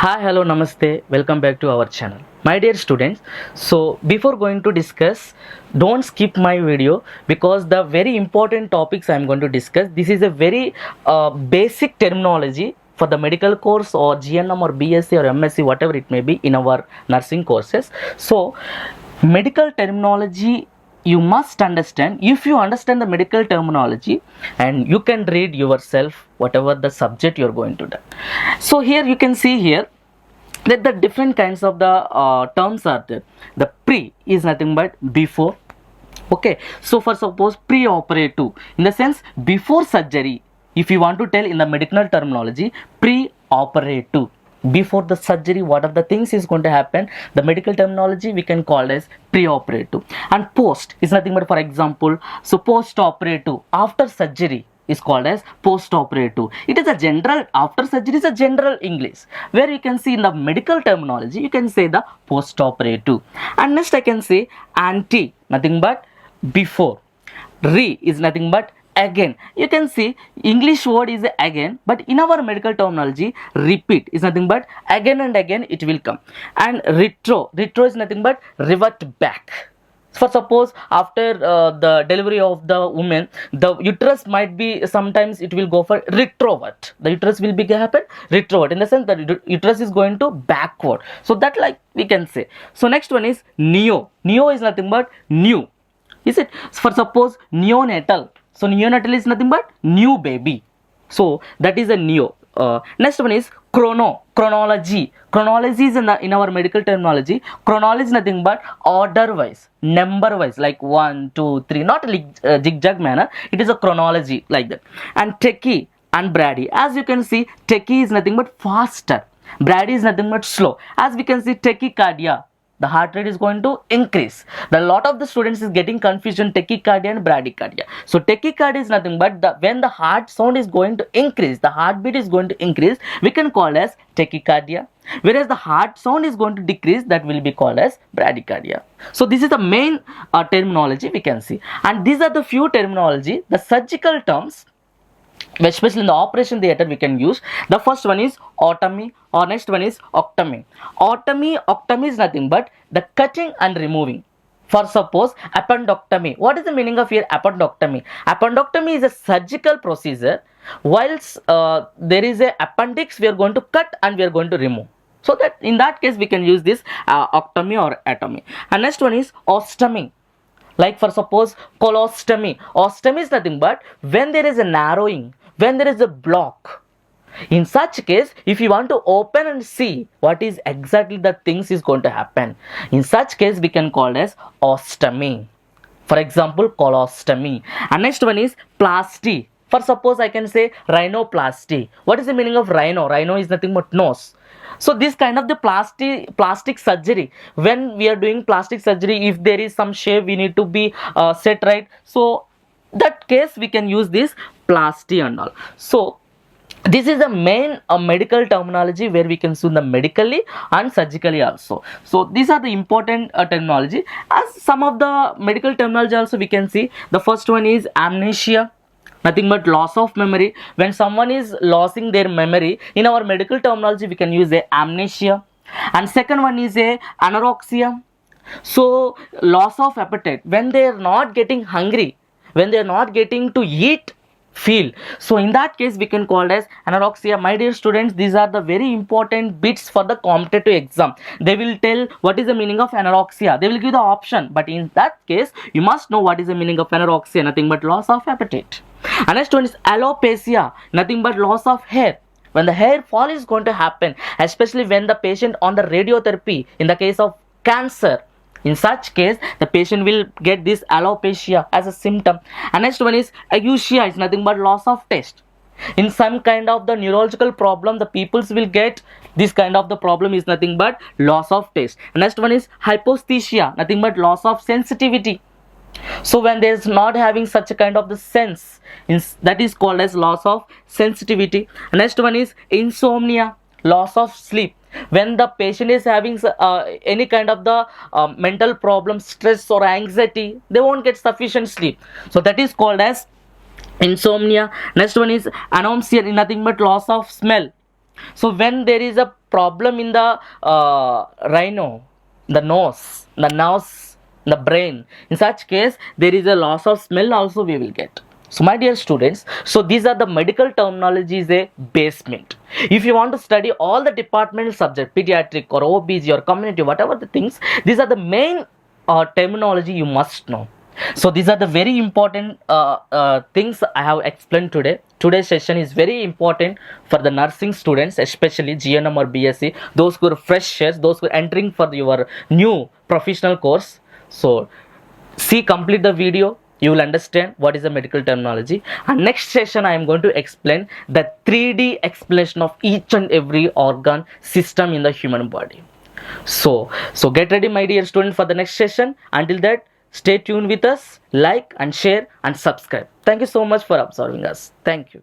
Hi, hello, namaste. Welcome back to our channel. My dear students, so before going to discuss, don't skip my video because the very important topics I am going to discuss. This is a very basic terminology for the medical course or GNM or B.Sc or M.Sc, whatever it may be in our nursing courses. So, medical terminology you must understand. If you understand the medical terminology, and you can read yourself whatever the subject you are going to do. So here you can see here that the different kinds of the terms are there. The pre is nothing but before. Okay, so for suppose pre-operative, in the sense before surgery. If you want to tell in the medical terminology, pre-operative, before the surgery, what are the things is going to happen, the medical terminology we can call as pre-operative. And post is nothing but, for example, so post-operative, after surgery is called as post-operative. It is a general, after surgery is a general English, where you can see in the medical terminology you can say the post-operative. And next I can say ante, nothing but before. Re is nothing but again. You can see English word is again, but in our medical terminology repeat is nothing but again and again it will come. And retro is nothing but revert back. For suppose after the delivery of the woman, the uterus might be, sometimes it will go for retrovert. The uterus will be happen retrovert, in the sense that uterus is going to backward. So that, like we can say. So next one is neo. Neo is nothing but new. Is it? For suppose neonatal. So neonatal is nothing but new baby. So that is a neo. Next one is chronology. Chronology is in our medical terminology. Chronology is nothing but order wise, number wise, like 1, 2, 3, not a zigzag manner. It is a chronology like that. And techie and brady. As you can see, techie is nothing but faster. Brady is nothing but slow. As we can see, tachycardia, the heart rate is going to increase. The lot of the students is getting confusion tachycardia and bradycardia. So tachycardia is nothing but when the heart sound is going to increase, the heartbeat is going to increase, we can call as tachycardia. Whereas the heart sound is going to decrease, that will be called as bradycardia. So this is the main terminology we can see. And these are the few terminology, the surgical terms, especially in the operation theater we can use. The first one is otomy, or next one is octomy. Octomy is nothing but the cutting and removing. For suppose appendectomy. What is the meaning of here appendectomy? Appendectomy is a surgical procedure. Whilst there is a appendix, we are going to cut and we are going to remove. So that in that case we can use this octomy or atomy. And next one is ostomy. Like for suppose colostomy. Ostomy is nothing but when there is a narrowing, when there is a block. In such case, if you want to open and see what is exactly the things is going to happen, in such case we can call as ostomy. For example, colostomy. And next one is plasty. For suppose I can say rhinoplasty. What is the meaning of rhino? Rhino is nothing but nose. So this kind of the plastic surgery, when we are doing plastic surgery, if there is some shape we need to be set right, so that case we can use this plasty and all. So this is the main medical terminology where we can use the medically and surgically also. So these are the important terminology. As some of the medical terminology also we can see. The first one is amnesia, nothing but loss of memory. When someone is losing their memory, in our medical terminology we can use a amnesia. And second one is a anorexia. So loss of appetite, when they are not getting hungry, when they are not getting to eat feel. So in that case we can call it as anorexia. My dear students, these are the very important bits for the competitive exam. They will tell what is the meaning of anorexia. They will give the option, but in that case you must know what is the meaning of anorexia, nothing but loss of appetite. And next one is alopecia, nothing but loss of hair. When the hair fall is going to happen, especially when the patient on the radiotherapy, in the case of cancer, in such case the patient will get this alopecia as a symptom. And next one is ageusia, is nothing but loss of taste. In some kind of the neurological problem, the peoples will get this kind of the problem is nothing but loss of taste. And next one is hyposthesia, nothing but loss of sensitivity. So when there is not having such a kind of the sense, that is called as loss of sensitivity. And next one is insomnia, loss of sleep. When the patient is having any kind of the mental problem, stress or anxiety, they won't get sufficient sleep. So that is called as insomnia. Next one is anomsia, nothing but loss of smell. So when there is a problem in the rhino, the nose, the brain. In such case, there is a loss of smell also we will get. So my dear students, so these are the medical terminologies, a basement. If you want to study all the departmental subject, pediatric or OBG or community, whatever the things, these are the main terminology you must know. So these are the very important things I have explained today. Today's session is very important for the nursing students, especially GNM or B.Sc, those who are freshers, those who are entering for your new professional course. So see, complete the video, you will understand what is the medical terminology. And next session I am going to explain the 3D explanation of each and every organ system in the human body. So get ready my dear student for the next session. Until that, stay tuned with us, like and share and subscribe. Thank you so much for observing us. Thank you.